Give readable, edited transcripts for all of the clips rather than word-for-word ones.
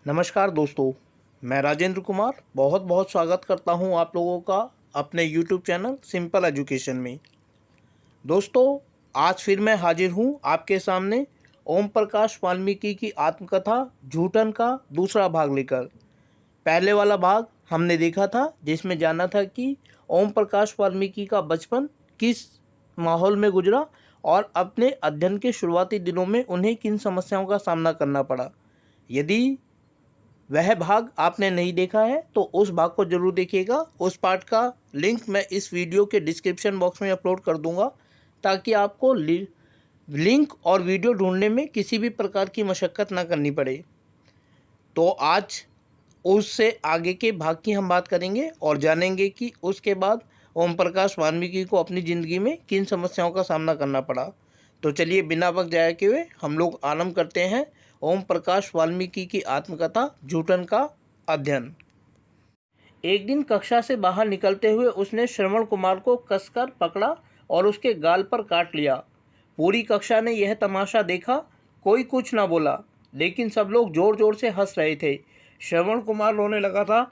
नमस्कार दोस्तों, मैं राजेंद्र कुमार बहुत बहुत स्वागत करता हूं आप लोगों का अपने YouTube चैनल सिंपल एजुकेशन में। दोस्तों, आज फिर मैं हाजिर हूं आपके सामने ओम प्रकाश वाल्मीकि की आत्मकथा झूठन का दूसरा भाग लेकर। पहले वाला भाग हमने देखा था जिसमें जाना था कि ओम प्रकाश वाल्मीकि का बचपन किस माहौल में गुजरा और अपने अध्ययन के शुरुआती दिनों में उन्हें किन समस्याओं का सामना करना पड़ा। यदि वह भाग आपने नहीं देखा है तो उस भाग को जरूर देखिएगा। उस पार्ट का लिंक मैं इस वीडियो के डिस्क्रिप्शन बॉक्स में अपलोड कर दूंगा ताकि आपको लिंक और वीडियो ढूंढने में किसी भी प्रकार की मशक्क़त ना करनी पड़े। तो आज उससे आगे के भाग की हम बात करेंगे और जानेंगे कि उसके बाद ओम प्रकाश वाल्मीकि को अपनी ज़िंदगी में किन समस्याओं का सामना करना पड़ा। तो चलिए बिना वक्त जाए के हुए हम लोग आरंभ करते हैं ओम प्रकाश वाल्मीकि की आत्मकथा झूठन का अध्ययन। एक दिन कक्षा से बाहर निकलते हुए उसने श्रवण कुमार को कसकर पकड़ा और उसके गाल पर काट लिया। पूरी कक्षा ने यह तमाशा देखा। कोई कुछ ना बोला, लेकिन सब लोग जोर जोर से हंस रहे थे। श्रवण कुमार रोने लगा था।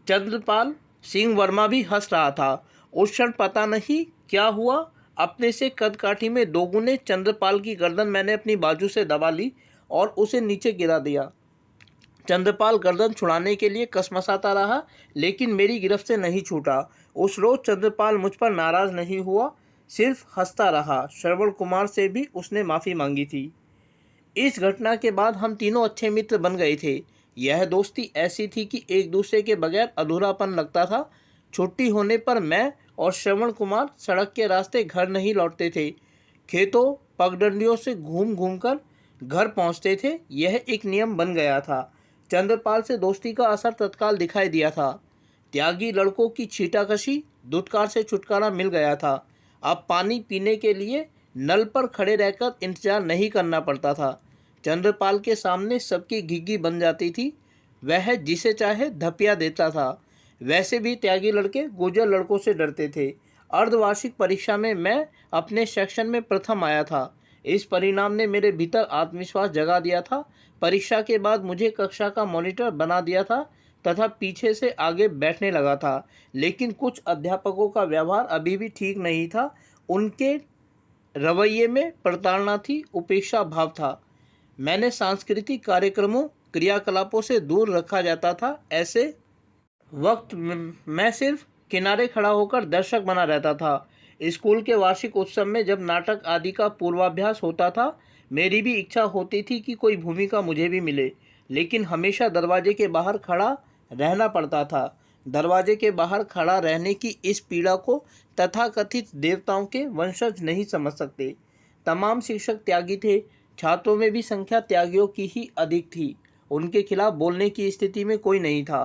चंद्रपाल सिंह वर्मा भी हंस रहा था। उस क्षण पता नहीं क्या हुआ, अपने से कदकाठी में दोगुने चंद्रपाल की गर्दन मैंने अपनी बाजू से दबा ली और उसे नीचे गिरा दिया। चंद्रपाल गर्दन छुड़ाने के लिए कसमसाता रहा, लेकिन मेरी गिरफ्त से नहीं छूटा। उस रोज चंद्रपाल मुझ पर नाराज नहीं हुआ, सिर्फ हंसता रहा। श्रवण कुमार से भी उसने माफ़ी मांगी थी। इस घटना के बाद हम तीनों अच्छे मित्र बन गए थे। यह दोस्ती ऐसी थी कि एक दूसरे के बगैर अधूरापन लगता था। छुट्टी होने पर मैं और श्रवण कुमार सड़क के रास्ते घर नहीं लौटते थे, खेतों पगडंडियों से घूम घूम कर घर पहुंचते थे। यह एक नियम बन गया था। चंद्रपाल से दोस्ती का असर तत्काल दिखाई दिया था। त्यागी लड़कों की छीटाकशी, धुतकार से छुटकारा मिल गया था। अब पानी पीने के लिए नल पर खड़े रहकर इंतजार नहीं करना पड़ता था। चंद्रपाल के सामने सबकी घिघी बन जाती थी। वह जिसे चाहे धपिया देता था। वैसे भी त्यागी लड़के गुजर लड़कों से डरते थे। अर्धवार्षिक परीक्षा में मैं अपने सेक्शन में प्रथम आया था। इस परिणाम ने मेरे भीतर आत्मविश्वास जगा दिया था। परीक्षा के बाद मुझे कक्षा का मॉनिटर बना दिया था तथा पीछे से आगे बैठने लगा था। लेकिन कुछ अध्यापकों का व्यवहार अभी भी ठीक नहीं था। उनके रवैये में प्रताड़ना थी, उपेक्षा भाव था। मैंने सांस्कृतिक कार्यक्रमों क्रियाकलापों से दूर रखा जाता था। ऐसे वक्त मैं सिर्फ किनारे खड़ा होकर दर्शक बना रहता था। स्कूल के वार्षिक उत्सव में जब नाटक आदि का पूर्वाभ्यास होता था, मेरी भी इच्छा होती थी कि कोई भूमिका मुझे भी मिले, लेकिन हमेशा दरवाजे के बाहर खड़ा रहना पड़ता था। दरवाजे के बाहर खड़ा रहने की इस पीड़ा को तथाकथित देवताओं के वंशज नहीं समझ सकते। तमाम शिक्षक त्यागी थे। छात्रों में भी संख्या त्यागियों की ही अधिक थी। उनके खिलाफ बोलने की स्थिति में कोई नहीं था।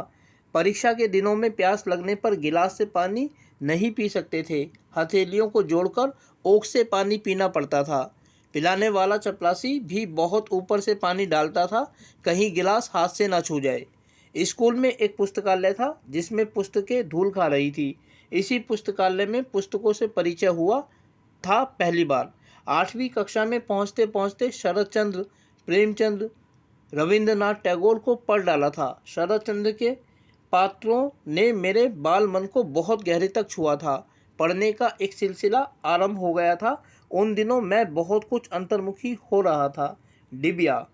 परीक्षा के दिनों में प्यास लगने पर गिलास से पानी नहीं पी सकते थे। हथेलियों को जोड़कर ओख से पानी पीना पड़ता था। पिलाने वाला चपरासी भी बहुत ऊपर से पानी डालता था, कहीं गिलास हाथ से ना छू जाए। स्कूल में एक पुस्तकालय था जिसमें पुस्तकें धूल खा रही थी। इसी पुस्तकालय में पुस्तकों से परिचय हुआ था पहली बार। 8वीं कक्षा में पहुंचते पहुंचते शरत चंद्र, प्रेमचंद, रविंद्रनाथ टैगोर को पढ़ डाला था। शरत चंद्र के पात्रों ने मेरे बाल मन को बहुत गहरे तक छुआ था। पढ़ने का एक सिलसिला आरंभ हो गया था। उन दिनों मैं बहुत कुछ अंतर्मुखी हो रहा था। डिबिया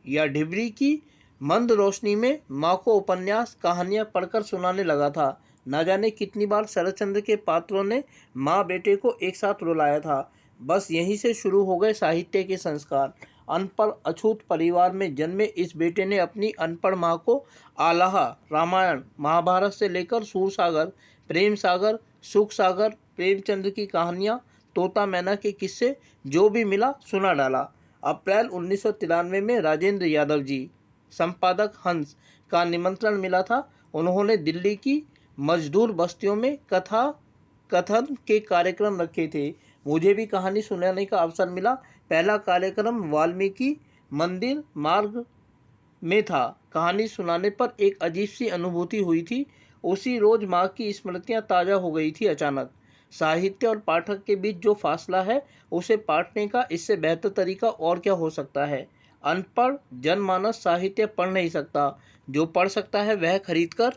या डिबरी की मंद रोशनी में माँ को उपन्यास कहानियाँ पढ़कर सुनाने लगा था। न जाने कितनी बार शरतचंद्र के पात्रों ने माँ बेटे को एक साथ रुलाया था। बस यहीं से शुरू हो गए साहित्य के संस्कार। अनपढ़ अछूत परिवार में जन्मे इस बेटे ने अपनी अनपढ़ माँ को आलाहा, रामायण, महाभारत से लेकर सूरसागर, प्रेम सागर, सुख सागर, प्रेमचंद्र की कहानियाँ, तोता मैना के किस्से जो भी मिला सुना डाला। अप्रैल 1993 में राजेंद्र यादव जी, संपादक हंस, का निमंत्रण मिला था। उन्होंने दिल्ली की मजदूर बस्तियों में कथा कथन के कार्यक्रम रखे थे। मुझे भी कहानी सुनाने का अवसर मिला। पहला कार्यक्रम वाल्मीकि मंदिर मार्ग में था। कहानी सुनाने पर एक अजीब सी अनुभूति हुई थी। उसी रोज माँ की स्मृतियाँ ताज़ा हो गई थी अचानक। साहित्य और पाठक के बीच जो फासला है, उसे पाटने का इससे बेहतर तरीका और क्या हो सकता है। अनपढ़ जनमानस साहित्य पढ़ नहीं सकता। जो पढ़ सकता है वह खरीद कर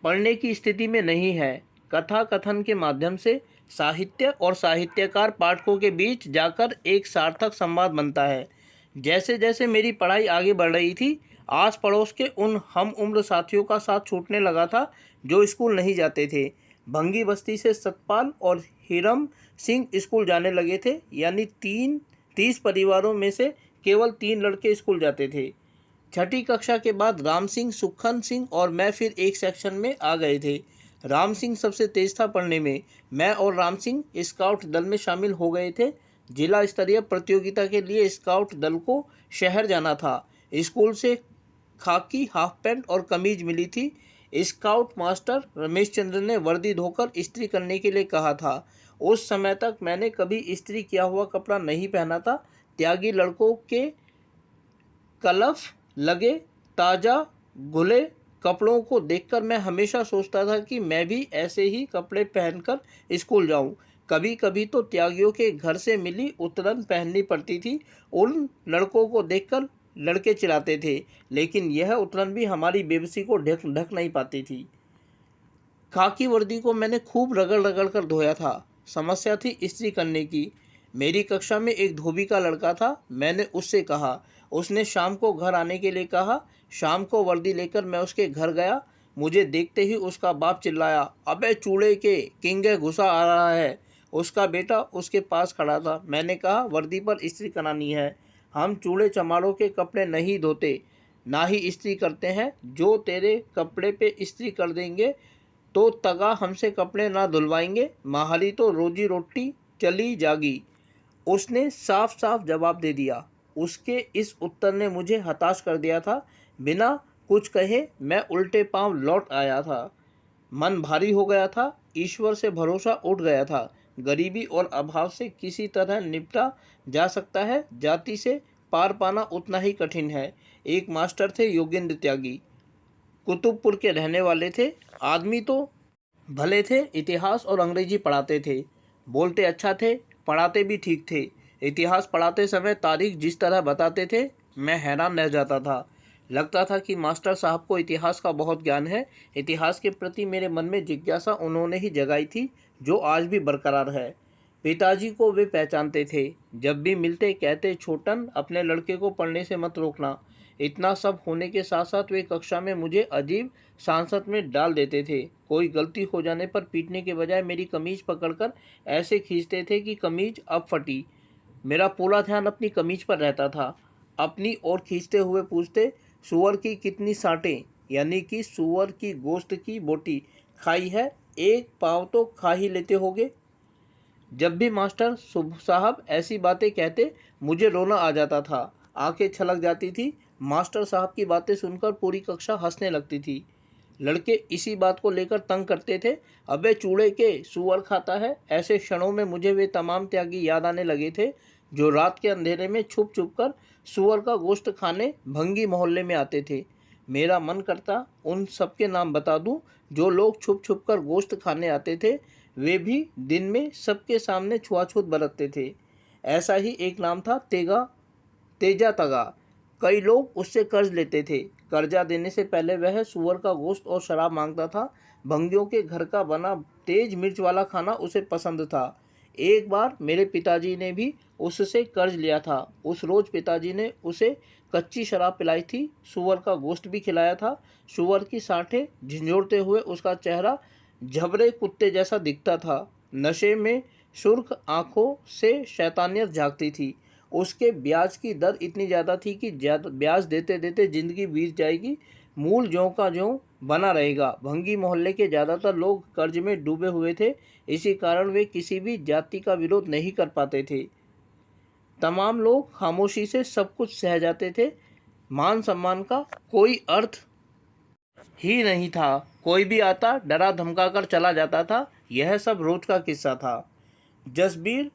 पढ़ने की स्थिति में नहीं है। कथा कथन के माध्यम से साहित्य और साहित्यकार पाठकों के बीच जाकर एक सार्थक संवाद बनता है। जैसे जैसे मेरी पढ़ाई आगे बढ़ रही थी, आस पड़ोस के उन हम उम्र साथियों का साथ छूटने लगा था जो स्कूल नहीं जाते थे। भंगी बस्ती से सतपाल और हिरम सिंह स्कूल जाने लगे थे, यानी 30 परिवारों में से केवल 3 लड़के स्कूल जाते थे। छठी कक्षा के बाद राम सिंह, सुखन सिंह और मैं फिर एक सेक्शन में आ गए थे। राम सिंह सबसे तेज था पढ़ने में। मैं और राम सिंह स्काउट दल में शामिल हो गए थे। जिला स्तरीय प्रतियोगिता के लिए स्काउट दल को शहर जाना था। स्कूल से खाकी हाफ पैंट और कमीज मिली थी। स्काउट मास्टर रमेश चंद्र ने वर्दी धोकर इस्त्री करने के लिए कहा था। उस समय तक मैंने कभी इस्त्री किया हुआ कपड़ा नहीं पहना था। त्यागी लड़कों के कलफ लगे ताज़ा घुले कपड़ों को देखकर मैं हमेशा सोचता था कि मैं भी ऐसे ही कपड़े पहनकर स्कूल जाऊं। कभी कभी तो त्यागियों के घर से मिली उतरन पहननी पड़ती थी। उन लड़कों को देखकर लड़के चिढ़ाते थे, लेकिन यह उतरन भी हमारी बेबसी को ढक नहीं पाती थी। खाकी वर्दी को मैंने खूब रगड़ रगड़ कर धोया था। समस्या थी इस्त्री करने की। मेरी कक्षा में एक धोबी का लड़का था। मैंने उससे कहा। उसने शाम को घर आने के लिए कहा। शाम को वर्दी लेकर मैं उसके घर गया। मुझे देखते ही उसका बाप चिल्लाया, अबे चूड़े के किंगे घुसा आ रहा है। उसका बेटा उसके पास खड़ा था। मैंने कहा, वर्दी पर इस्त्री करानी है। हम चूड़े चमारों के कपड़े नहीं धोते, ना ही इस्त्री करते हैं। जो तेरे कपड़े पे इस्त्री कर देंगे तो तगा हमसे कपड़े ना धुलवाएंगे। माहारी तो रोजी रोटी चली जागी। उसने साफ साफ जवाब दे दिया। उसके इस उत्तर ने मुझे हताश कर दिया था। बिना कुछ कहे मैं उल्टे पांव लौट आया था। मन भारी हो गया था। ईश्वर से भरोसा उठ गया था। गरीबी और अभाव से किसी तरह निपटा जा सकता है, जाति से पार पाना उतना ही कठिन है। एक मास्टर थे योगेंद्र त्यागी, कुतुबपुर के रहने वाले थे। आदमी तो भले थे, इतिहास और अंग्रेजी पढ़ाते थे। बोलते अच्छा थे, पढ़ाते भी ठीक थे। इतिहास पढ़ाते समय तारीख जिस तरह बताते थे, मैं हैरान रह जाता था। लगता था कि मास्टर साहब को इतिहास का बहुत ज्ञान है। इतिहास के प्रति मेरे मन में जिज्ञासा उन्होंने ही जगाई थी, जो आज भी बरकरार है। पिताजी को वे पहचानते थे। जब भी मिलते कहते, छोटन अपने लड़के को पढ़ने से मत रोकना। इतना सब होने के साथ साथ वे कक्षा में मुझे अजीब सांसत में डाल देते थे। कोई गलती हो जाने पर पीटने के बजाय मेरी कमीज पकड़कर ऐसे खींचते थे कि कमीज अब फटी। मेरा पूरा ध्यान अपनी कमीज पर रहता था। अपनी ओर खींचते हुए पूछते, सुअर की कितनी साटें, यानी कि सुअर की गोश्त की बोटी खाई है? एक पाव तो खा ही लेते होगे। जब भी मास्टर साहब ऐसी बातें कहते, मुझे रोना आ जाता था। आंखें छलक जाती थी। मास्टर साहब की बातें सुनकर पूरी कक्षा हंसने लगती थी। लड़के इसी बात को लेकर तंग करते थे, अबे चूड़े के सुअर खाता है। ऐसे क्षणों में मुझे वे तमाम त्यागी याद आने लगे थे जो रात के अंधेरे में छुप छुप कर सुअर का गोश्त खाने भंगी मोहल्ले में आते थे। मेरा मन करता उन सबके नाम बता दूं जो लोग छुप छुप कर गोश्त खाने आते थे। वे भी दिन में सबके सामने छुआछूत बरतते थे। ऐसा ही एक नाम था तेजा तगा। कई लोग उससे कर्ज लेते थे। कर्जा देने से पहले वह सुअर का गोश्त और शराब मांगता था। भंगियों के घर का बना तेज मिर्च वाला खाना उसे पसंद था। एक बार मेरे पिताजी ने भी उससे कर्ज लिया था। उस रोज पिताजी ने उसे कच्ची शराब पिलाई थी, सुअर का गोश्त भी खिलाया था। सुअर की साँठें झंझोड़ते हुए उसका चेहरा झबरे कुत्ते जैसा दिखता था। नशे में सुर्ख आंखों से शैतानियत झांकती थी। उसके ब्याज की दर इतनी ज़्यादा थी कि ब्याज देते देते ज़िंदगी बीत जाएगी, मूल ज्यों का ज्यों बना रहेगा। भंगी मोहल्ले के ज़्यादातर लोग कर्ज में डूबे हुए थे। इसी कारण वे किसी भी जाति का विरोध नहीं कर पाते थे। तमाम लोग खामोशी से सब कुछ सह जाते थे। मान सम्मान का कोई अर्थ ही नहीं था। कोई भी आता डरा धमका कर चला जाता था। यह सब रोज का किस्सा था। जसबीर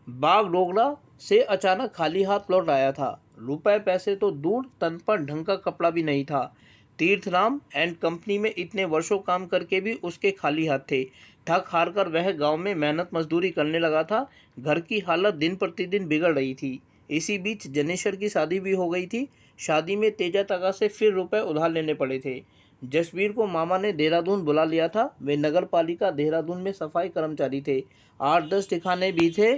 बागडोगरा से अचानक खाली हाथ लौट आया था। रुपए पैसे तो दूर, तन पर ढंग का कपड़ा भी नहीं था। तीर्थराम एंड कंपनी में इतने वर्षों काम करके भी उसके खाली हाथ थे। थक हार कर वह गांव में मेहनत मजदूरी करने लगा था। घर की हालत दिन प्रतिदिन बिगड़ रही थी। इसी बीच जनेश्वर की शादी भी हो गई थी। शादी में तेजा तगा से फिर रुपए उधार लेने पड़े थे। जसवीर को मामा ने देहरादून बुला लिया था। वे नगर पालिका देहरादून में सफाई कर्मचारी थे। 8-10 ठिकाने भी थे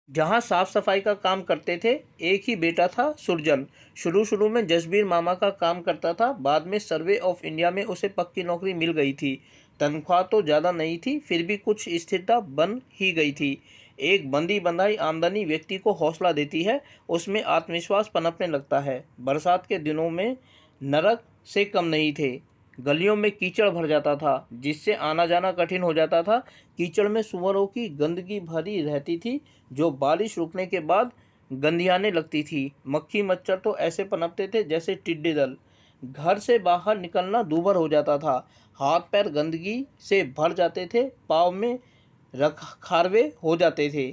जहां साफ सफाई का काम करते थे। एक ही बेटा था, सुरजन। शुरू शुरू में जसबीर मामा का काम करता था। बाद में सर्वे ऑफ इंडिया में उसे पक्की नौकरी मिल गई थी। तनख्वाह तो ज़्यादा नहीं थी, फिर भी कुछ स्थिरता बन ही गई थी। एक बंदी बंधाई आमदनी व्यक्ति को हौसला देती है, उसमें आत्मविश्वास पनपने लगता है। बरसात के दिनों में नरक से कम नहीं थे। गलियों में कीचड़ भर जाता था, जिससे आना जाना कठिन हो जाता था। कीचड़ में सुअरों की गंदगी भरी रहती थी, जो बारिश रुकने के बाद गंधियाने लगती थी। मक्खी मच्छर तो ऐसे पनपते थे जैसे टिड्डी दल। घर से बाहर निकलना दूभर हो जाता था। हाथ पैर गंदगी से भर जाते थे। पाँव में खारवे हो जाते थे।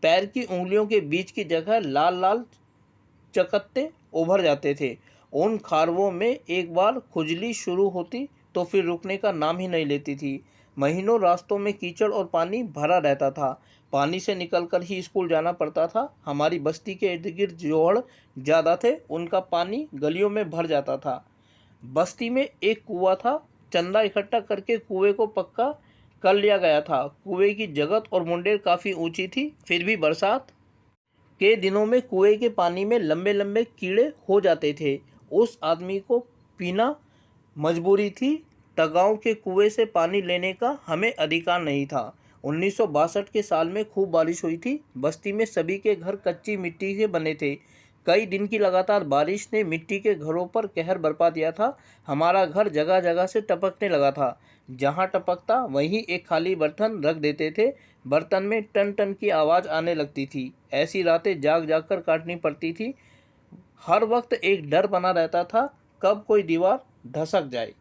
पैर की उंगलियों के बीच की जगह लाल लाल चकत्ते उभर जाते थे। उन खारवों में एक बार खुजली शुरू होती तो फिर रुकने का नाम ही नहीं लेती थी। महीनों रास्तों में कीचड़ और पानी भरा रहता था। पानी से निकलकर ही स्कूल जाना पड़ता था। हमारी बस्ती के इर्द गिर्द जोड़ ज़्यादा थे, उनका पानी गलियों में भर जाता था। बस्ती में एक कुआं था। चंदा इकट्ठा करके कुएं को पक्का कर लिया गया था। कुएं की जगत और मुंडेर काफ़ी ऊंची थी, फिर भी बरसात के दिनों में कुएं के पानी में लंबे लंबे कीड़े हो जाते थे। उस आदमी को पीना मजबूरी थी। टगांव के कुएं से पानी लेने का हमें अधिकार नहीं था। 1962 के साल में खूब बारिश हुई थी। बस्ती में सभी के घर कच्ची मिट्टी के बने थे। कई दिन की लगातार बारिश ने मिट्टी के घरों पर कहर बरपा दिया था। हमारा घर जगह जगह से टपकने लगा था। जहाँ टपकता वहीं एक खाली बर्तन रख देते थे। बर्तन में टन टन की आवाज़ आने लगती थी। ऐसी रातें जाग जाग कर काटनी पड़ती थी। हर वक्त एक डर बना रहता था, कब कोई दीवार धसक जाए।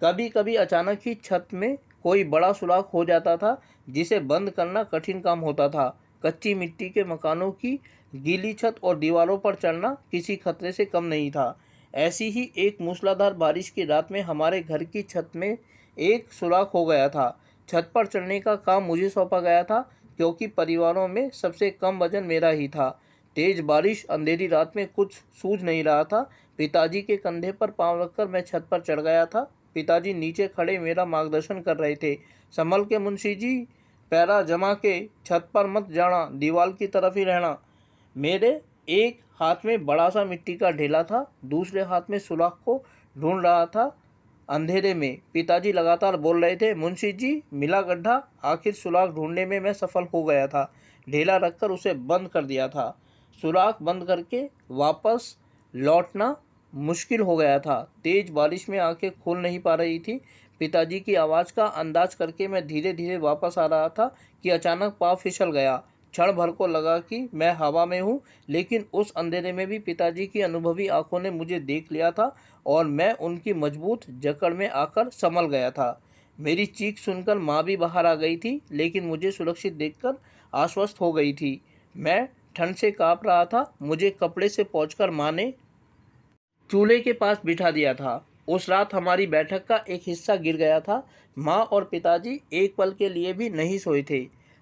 कभी कभी अचानक ही छत में कोई बड़ा सुराख हो जाता था, जिसे बंद करना कठिन काम होता था। कच्ची मिट्टी के मकानों की गीली छत और दीवारों पर चढ़ना किसी खतरे से कम नहीं था। ऐसी ही एक मूसलाधार बारिश की रात में हमारे घर की छत में एक सुराख हो गया था। छत पर चढ़ने का काम मुझे सौंपा गया था, क्योंकि परिवारों में सबसे कम वजन मेरा ही था। तेज बारिश अंधेरी रात में कुछ सूझ नहीं रहा था। पिताजी के कंधे पर पांव रखकर मैं छत पर चढ़ गया था। पिताजी नीचे खड़े मेरा मार्गदर्शन कर रहे थे। संभल के मुंशी जी, पैरा जमा के छत पर मत जाना, दीवार की तरफ ही रहना। मेरे एक हाथ में बड़ा सा मिट्टी का ढेला था, दूसरे हाथ में सुराख को ढूंढ रहा था। अंधेरे में पिताजी लगातार बोल रहे थे, मुंशी जी, मिला गड्ढा। आखिर सुराख ढूंढने में मैं सफल हो गया था। ढेला रखकर उसे बंद कर दिया था। सुराख बंद करके वापस लौटना मुश्किल हो गया था। तेज बारिश में आंखें खोल नहीं पा रही थी। पिताजी की आवाज़ का अंदाज करके मैं धीरे धीरे वापस आ रहा था कि अचानक पाँव फिसल गया। क्षण भर को लगा कि मैं हवा में हूँ, लेकिन उस अंधेरे में भी पिताजी की अनुभवी आंखों ने मुझे देख लिया था और मैं उनकी मजबूत जकड़ में आकर संभल गया था। मेरी चीख सुनकर माँ भी बाहर आ गई थी, लेकिन मुझे सुरक्षित देखकर आश्वस्त हो गई थी। मैं ठंड से काँप रहा था। मुझे कपड़े से पोंछकर माँ ने चूल्हे के पास बिठा दिया था। उस रात हमारी बैठक का एक हिस्सा गिर गया था। माँ और पिताजी एक पल के लिए भी नहीं सोए थे।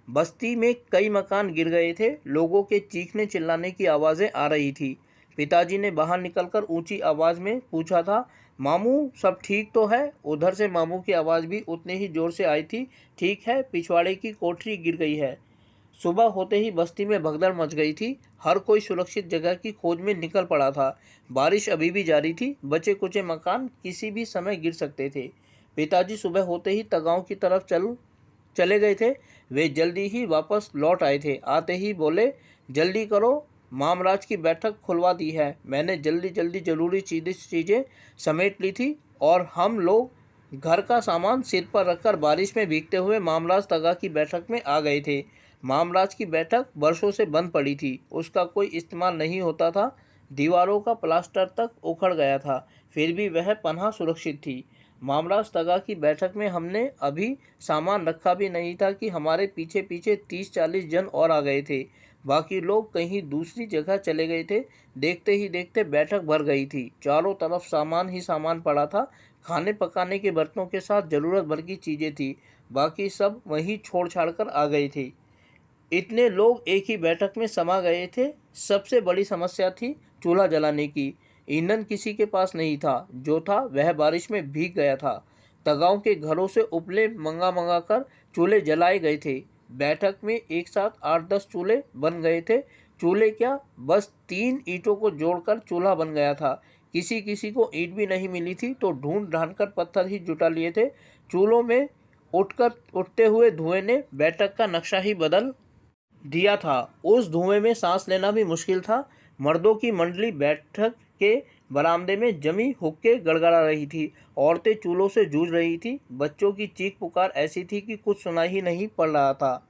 बस्ती में कई मकान गिर गए थे। लोगों के चीखने चिल्लाने की आवाज़ें आ रही थी। पिताजी ने बाहर निकलकर ऊंची आवाज़ में पूछा था, मामू सब ठीक तो है? उधर से मामू की आवाज़ भी उतनी ही जोर से आई थी, ठीक है, पिछवाड़े की कोठरी गिर गई है। सुबह होते ही बस्ती में भगदड़ मच गई थी। हर कोई सुरक्षित जगह की खोज में निकल पड़ा था। बारिश अभी भी जारी थी। बचे कुचे मकान किसी भी समय गिर सकते थे। पिताजी सुबह होते ही तगांव की तरफ चले गए थे। वे जल्दी ही वापस लौट आए थे। आते ही बोले, जल्दी करो, मामराज की बैठक खुलवा दी है। मैंने जल्दी जल्दी जरूरी चीज़ें समेट ली थी और हम लोग घर का सामान सिर पर रखकर बारिश में भीगते हुए मामराज तगा की बैठक में आ गए थे। मामराज की बैठक वर्षों से बंद पड़ी थी। उसका कोई इस्तेमाल नहीं होता था। दीवारों का प्लास्टर तक उखड़ गया था, फिर भी वह पनाह सुरक्षित थी। मामराज तगा की बैठक में हमने अभी सामान रखा भी नहीं था कि हमारे पीछे पीछे 30-40 जन और आ गए थे। बाकी लोग कहीं दूसरी जगह चले गए थे। देखते ही देखते बैठक भर गई थी। चारों तरफ सामान ही सामान पड़ा था। खाने पकाने के बर्तनों के साथ ज़रूरत भर की चीज़ें थी। बाकी सब वहीं छोड़ छाड़ कर आ गए थे। इतने लोग एक ही बैठक में समा गए थे। सबसे बड़ी समस्या थी चूल्हा जलाने की। ईंधन किसी के पास नहीं था, जो था वह बारिश में भीग गया था। तगाओं के घरों से उपले मंगा कर चूल्हे जलाए गए थे। बैठक में एक साथ 8-10 चूल्हे बन गए थे। चूल्हे क्या, बस 3 ईंटों को जोड़कर चूल्हा बन गया था। किसी किसी को ईंट भी नहीं मिली थी तो ढूंढ ढांड कर पत्थर ही जुटा लिए थे। चूल्हों में उठते हुए धुएं ने बैठक का नक्शा ही बदल दिया था। उस धुएं में सांस लेना भी मुश्किल था। मर्दों की मंडली बैठक के बरामदे में जमी हुक्के गड़गड़ा रही थी। औरतें चूल्हों से जूझ रही थी। बच्चों की चीख पुकार ऐसी थी कि कुछ सुनाई ही नहीं पड़ रहा था।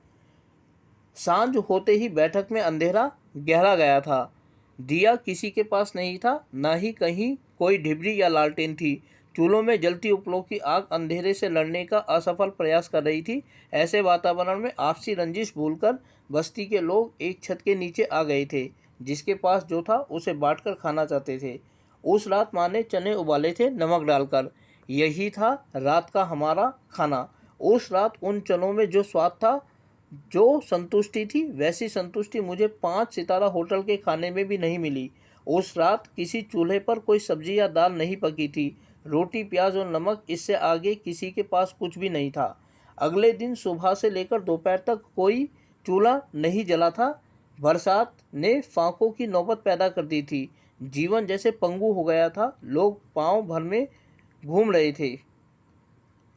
सांझ होते ही बैठक में अंधेरा गहरा गया था। दिया किसी के पास नहीं था, न ही कहीं कोई ढिबरी या लालटेन थी। चूल्हों में जलती उपलों की आग अंधेरे से लड़ने का असफल प्रयास कर रही थी। ऐसे वातावरण में आपसी रंजिश भूलकर बस्ती के लोग एक छत के नीचे आ गए थे। जिसके पास जो था उसे बांटकर खाना चाहते थे। उस रात माँ ने चने उबाले थे नमक डालकर। यही था रात का हमारा खाना। उस रात उन चनों में जो स्वाद था, जो संतुष्टि थी, वैसी संतुष्टि मुझे 5 सितारा होटल के खाने में भी नहीं मिली। उस रात किसी चूल्हे पर कोई सब्जी या दाल नहीं पकी थी। रोटी, प्याज और नमक, इससे आगे किसी के पास कुछ भी नहीं था। अगले दिन सुबह से लेकर दोपहर तक कोई चूल्हा नहीं जला था। बरसात ने फांकों की नौबत पैदा कर दी थी। जीवन जैसे पंगु हो गया था। लोग पाँव भर में घूम रहे थे।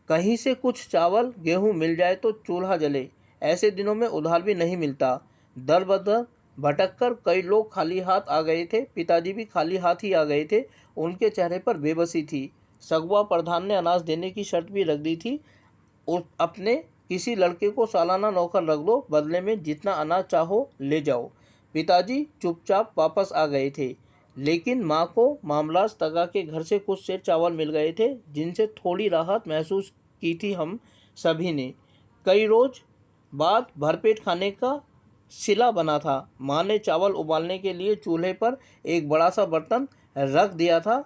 कहीं से कुछ चावल गेहूं मिल जाए तो चूल्हा जले। ऐसे दिनों में उधार भी नहीं मिलता। दर बदर भटक कर कई लोग खाली हाथ आ गए थे। पिताजी भी खाली हाथ ही आ गए थे। उनके चेहरे पर बेबसी थी। सगवा प्रधान ने अनाज देने की शर्त भी रख दी थी। अपने किसी लड़के को सालाना नौकर रख दो, बदले में जितना अनाज चाहो ले जाओ। पिताजी चुपचाप वापस आ गए थे। लेकिन माँ को मामलाज तगा के घर से कुछ सेर चावल मिल गए थे, जिनसे थोड़ी राहत महसूस की थी हम सभी ने। कई रोज बाद भरपेट खाने का सिला बना था। माँ ने चावल उबालने के लिए चूल्हे पर एक बड़ा सा बर्तन रख दिया था।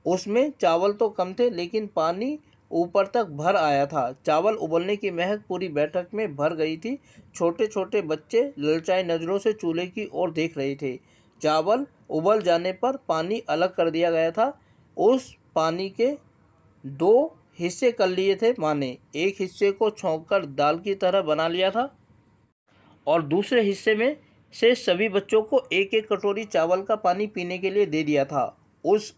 उसमें चावल तो कम थे, लेकिन पानी ऊपर तक भर आया था। चावल उबलने की महक पूरी बैठक में भर गई थी। छोटे छोटे बच्चे ललचाई नज़रों से चूल्हे की ओर देख रहे थे। चावल उबल जाने पर पानी अलग कर दिया गया था। उस पानी के 2 हिस्से कर लिए थे माँ ने। एक हिस्से को छौंककर दाल की तरह बना लिया था और दूसरे हिस्से में से सभी बच्चों को एक एक कटोरी चावल का पानी पीने के लिए दे दिया था। उस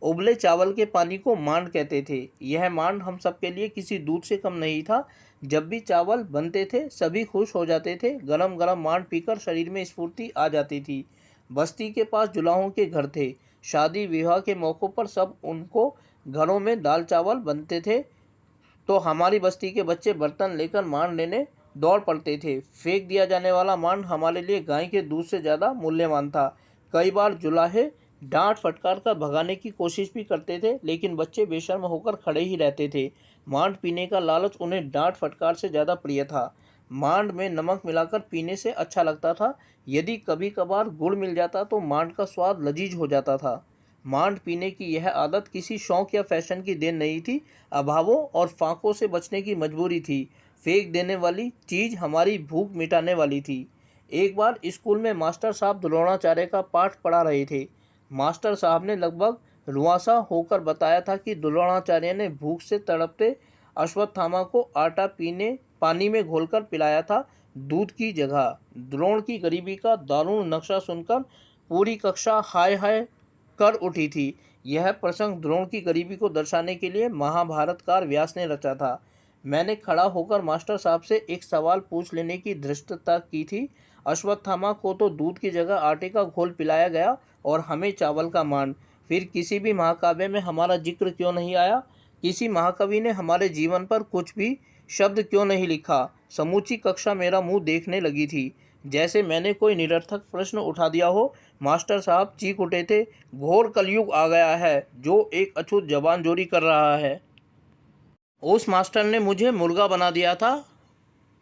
उबले चावल के पानी को मांड कहते थे। यह मांड हम सबके लिए किसी दूध से कम नहीं था। जब भी चावल बनते थे सभी खुश हो जाते थे। गरम गरम मांड पीकर शरीर में स्फूर्ति आ जाती थी। बस्ती के पास जुलाहों के घर थे। शादी विवाह के मौक़ों पर सब उनको घरों में दाल चावल बनते थे तो हमारी बस्ती के बच्चे बर्तन लेकर मांड लेने दौड़ पड़ते थे। फेंक दिया जाने वाला मांड हमारे लिए गाय के दूध से ज़्यादा मूल्यवान था। कई बार जुलाहे डांट फटकार कर भगाने की कोशिश भी करते थे, लेकिन बच्चे बेशर्म होकर खड़े ही रहते थे। मांड पीने का लालच उन्हें डांट फटकार से ज़्यादा प्रिय था। मांड में नमक मिलाकर पीने से अच्छा लगता था। यदि कभी कभार गुड़ मिल जाता तो मांड का स्वाद लजीज हो जाता था। मांड पीने की यह आदत किसी शौक या फैशन की देन नहीं थी। अभावों और फांकों से बचने की मजबूरी थी। फेंक देने वाली चीज़ हमारी भूख मिटाने वाली थी। एक बार स्कूल में मास्टर साहब द्रोणाचार्य का पाठ पढ़ा रहे थे। मास्टर साहब ने लगभग रुआंसा होकर बताया था कि द्रोणाचार्य ने भूख से तड़पते अश्वत्थामा को आटा पानी में घोलकर पिलाया था, दूध की जगह। द्रोण की गरीबी का दारुण नक्शा सुनकर पूरी कक्षा हाय हाय कर उठी थी। यह प्रसंग द्रोण की गरीबी को दर्शाने के लिए महाभारतकार व्यास ने रचा था। मैंने खड़ा होकर मास्टर साहब से एक सवाल पूछ लेने की धृष्टता की थी। अश्वत्थामा को तो दूध की जगह आटे का घोल पिलाया गया और हमें चावल का मांड। फिर किसी भी महाकाव्य में हमारा जिक्र क्यों नहीं आया? किसी महाकवि ने हमारे जीवन पर कुछ भी शब्द क्यों नहीं लिखा? समूची कक्षा मेरा मुंह देखने लगी थी, जैसे मैंने कोई निरर्थक प्रश्न उठा दिया हो। मास्टर साहब चीख उठे थे, घोर कलयुग आ गया है जो एक अछूत जबानजोरी कर रहा है। उस मास्टर ने मुझे मुर्गा बना दिया था।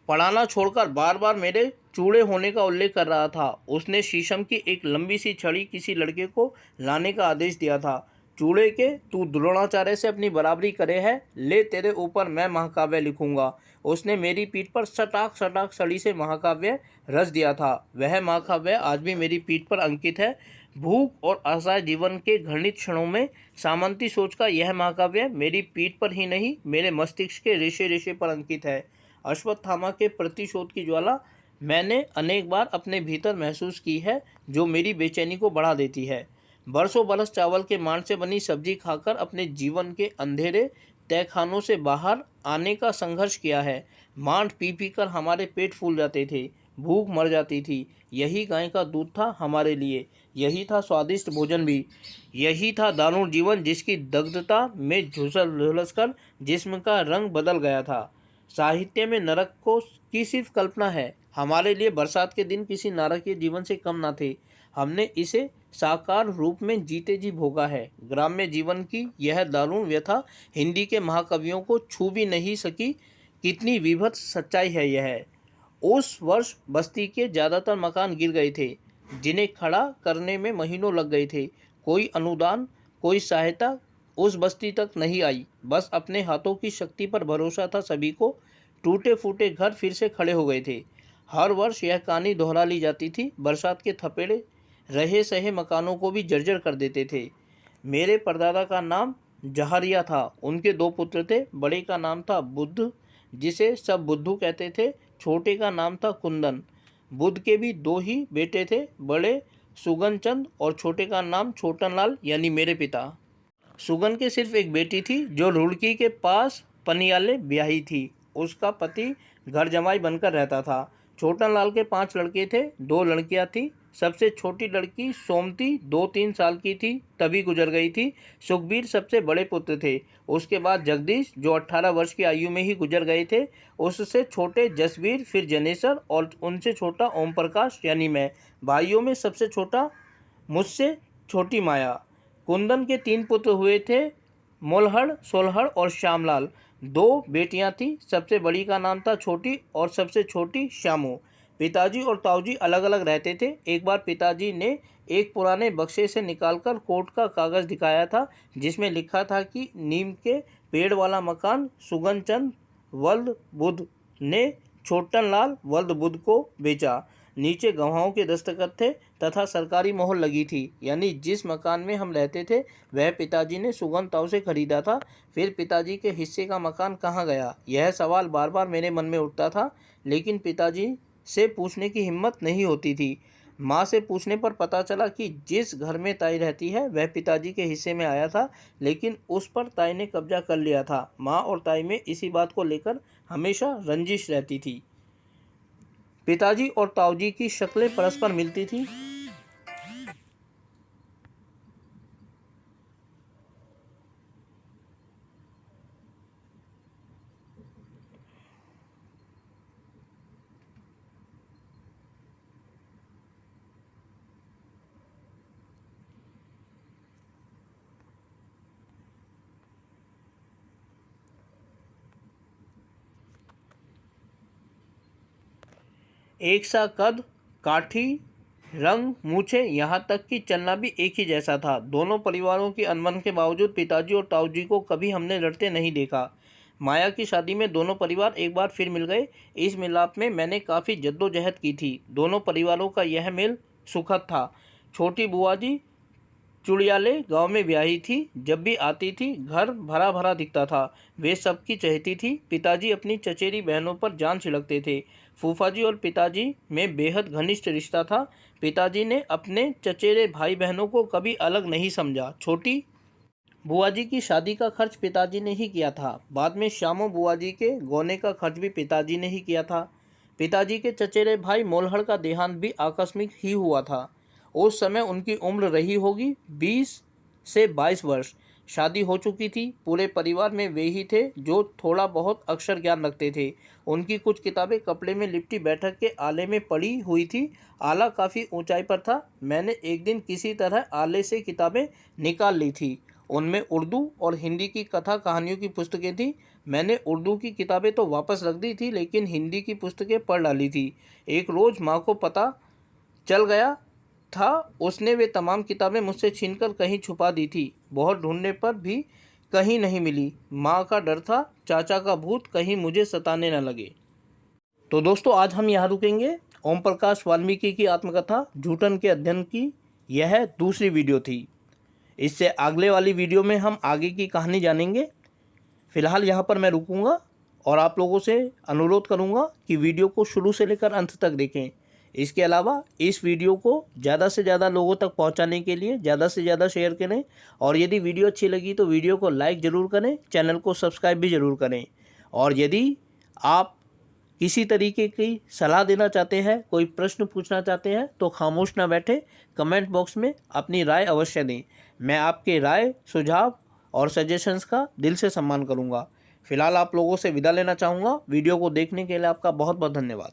पढ़ाना छोड़कर बार बार मेरे चूड़े होने का उल्लेख कर रहा था। उसने शीशम की एक लंबी सी छड़ी किसी लड़के को लाने का आदेश दिया था। चूड़े के तू द्रोणाचार्य से अपनी बराबरी करे है, ले तेरे ऊपर मैं महाकाव्य लिखूंगा। उसने मेरी पीठ पर सटाक सटाक सड़ी से महाकाव्य रच दिया था। वह महाकाव्य आज भी मेरी पीठ पर अंकित है। भूख और असहाय जीवन के घृणित क्षणों में सामंती सोच का यह महाकाव्य मेरी पीठ पर ही नहीं, मेरे मस्तिष्क के रेशे रेशे पर अंकित है। अश्वत्थामा के प्रतिशोध की ज्वाला मैंने अनेक बार अपने भीतर महसूस की है, जो मेरी बेचैनी को बढ़ा देती है। बरसों बरस चावल के मांड से बनी सब्जी खाकर अपने जीवन के अंधेरे तहखानों से बाहर आने का संघर्ष किया है। मांड पी पी कर हमारे पेट फूल जाते थे, भूख मर जाती थी। यही गाय का दूध था हमारे लिए, यही था स्वादिष्ट भोजन भी, यही था दारुण जीवन जिसकी दग्धता में झुलस कर जिस्म का रंग बदल गया था। साहित्य में नरक को की सिर्फ कल्पना है। हमारे लिए बरसात के दिन किसी नारकीय जीवन से कम न थे। हमने इसे साकार रूप में जीते जी भोगा है। ग्राम्य जीवन की यह दारुण व्यथा हिंदी के महाकवियों को छू भी नहीं सकी। कितनी विभत्स सच्चाई है यह। उस वर्ष बस्ती के ज़्यादातर मकान गिर गए थे, जिन्हें खड़ा करने में महीनों लग गए थे। कोई अनुदान, कोई सहायता उस बस्ती तक नहीं आई। बस अपने हाथों की शक्ति पर भरोसा था सभी को। टूटे फूटे घर फिर से खड़े हो गए थे। हर वर्ष यह कहानी दोहरा ली जाती थी। बरसात के थपेड़े रहे सहे मकानों को भी जर्जर कर देते थे। मेरे परदादा का नाम जहरिया था। उनके 2 पुत्र थे। बड़े का नाम था बुद्ध, जिसे सब बुद्धू कहते थे। छोटे का नाम था कुंदन। बुद्ध के भी 2 ही बेटे थे, बड़े सुगन चंद और छोटे का नाम छोटन लाल, यानी मेरे पिता। सुगन के सिर्फ एक बेटी थी, जो रुड़की के पास पनियाले ब्याही थी। उसका पति घर जमाई बनकर रहता था। छोटन लाल के 5 लड़के थे, 2 लड़कियां थीं। सबसे छोटी लड़की सोमती 2-3 साल की थी, तभी गुजर गई थी। सुखबीर सबसे बड़े पुत्र थे। उसके बाद जगदीश, जो 18 वर्ष की आयु में ही गुजर गए थे। उससे छोटे जसवीर, फिर जनेश्वर और उनसे छोटा ओम प्रकाश, यानी मैं। भाइयों में सबसे छोटा मुझसे छोटी माया। कुंदन के 3 पुत्र हुए थे, मोलहड़, सोलहड़ और श्यामलाल। 2 बेटियां थीं। सबसे बड़ी का नाम था छोटी और सबसे छोटी श्यामो। पिताजी और ताऊजी अलग अलग रहते थे। एक बार पिताजी ने एक पुराने बक्से से निकालकर कोर्ट का कागज़ दिखाया था, जिसमें लिखा था कि नीम के पेड़ वाला मकान सुगन चंद वल्द बुद्ध ने छोटन लाल वल्द बुद्ध को बेचा। नीचे गवाहों के दस्तखत थे तथा सरकारी मोहर लगी थी, यानी जिस मकान में हम रहते थे वह पिताजी ने सुगन ताऊ से खरीदा था। फिर पिताजी के हिस्से का मकान कहाँ गया, यह सवाल बार बार मेरे मन में उठता था, लेकिन पिताजी से पूछने की हिम्मत नहीं होती थी। माँ से पूछने पर पता चला कि जिस घर में ताई रहती है वह पिताजी के हिस्से में आया था, लेकिन उस पर ताई ने कब्जा कर लिया था। माँ और ताई में इसी बात को लेकर हमेशा रंजिश रहती थी। पिताजी और ताऊजी की शक्लें परस्पर मिलती थी। एक सा कद, काठी, रंग, मूछें, यहाँ तक कि चलना भी एक ही जैसा था। दोनों परिवारों की अनबन के बावजूद पिताजी और ताऊजी को कभी हमने लड़ते नहीं देखा। माया की शादी में दोनों परिवार एक बार फिर मिल गए। इस मिलाप में मैंने काफ़ी जद्दोजहद की थी। दोनों परिवारों का यह मेल सुखद था। छोटी बुआ जी चुड़ियाले गांव में ब्याही थी। जब भी आती थी घर भरा भरा दिखता था। वे सबकी चहेती थी। पिताजी अपनी चचेरी बहनों पर जान छिड़कते थे। फूफा जी और पिताजी में बेहद घनिष्ठ रिश्ता था। पिताजी ने अपने चचेरे भाई बहनों को कभी अलग नहीं समझा। छोटी बुआ जी की शादी का खर्च पिताजी ने ही किया था। बाद में श्यामो बुआ जी के गौने का खर्च भी पिताजी ने ही किया था। पिताजी के चचेरे भाई मोलहड़ का देहांत भी आकस्मिक ही हुआ था। उस समय उनकी उम्र रही होगी 20 से 22 वर्ष। शादी हो चुकी थी। पूरे परिवार में वे ही थे जो थोड़ा बहुत अक्षर ज्ञान रखते थे। उनकी कुछ किताबें कपड़े में लिपटी बैठक के आले में पड़ी हुई थी। आला काफ़ी ऊंचाई पर था। मैंने एक दिन किसी तरह आले से किताबें निकाल ली थी। उनमें उर्दू और हिंदी की कथा कहानियों की पुस्तकें थी। मैंने उर्दू की किताबें तो वापस रख दी थी, लेकिन हिंदी की पुस्तकें पढ़ डाली थी। एक रोज़ माँ को पता चल गया था उसने वे तमाम किताबें मुझसे छीनकर कहीं छुपा दी थी। बहुत ढूंढने पर भी कहीं नहीं मिली। माँ का डर था चाचा का भूत कहीं मुझे सताने न लगे। तो दोस्तों आज हम यहाँ रुकेंगे। ओम प्रकाश वाल्मीकि की आत्मकथा झूठन के अध्ययन की यह दूसरी वीडियो थी। इससे अगले वाली वीडियो में हम आगे की कहानी जानेंगे। फ़िलहाल यहाँ पर मैं रुकूंगा और आप लोगों से अनुरोध करूँगा कि वीडियो को शुरू से लेकर अंत तक देखें। इसके अलावा इस वीडियो को ज़्यादा से ज़्यादा लोगों तक पहुँचाने के लिए ज़्यादा से ज़्यादा शेयर करें और यदि वीडियो अच्छी लगी तो वीडियो को लाइक ज़रूर करें, चैनल को सब्सक्राइब भी ज़रूर करें। और यदि आप किसी तरीके की सलाह देना चाहते हैं, कोई प्रश्न पूछना चाहते हैं तो खामोश ना बैठे, कमेंट बॉक्स में अपनी राय अवश्य दें। मैं आपके राय, सुझाव और सजेशंस का दिल से सम्मान करूंगा। फिलहाल आप लोगों से विदा लेना चाहूँगा। वीडियो को देखने के लिए आपका बहुत बहुत धन्यवाद।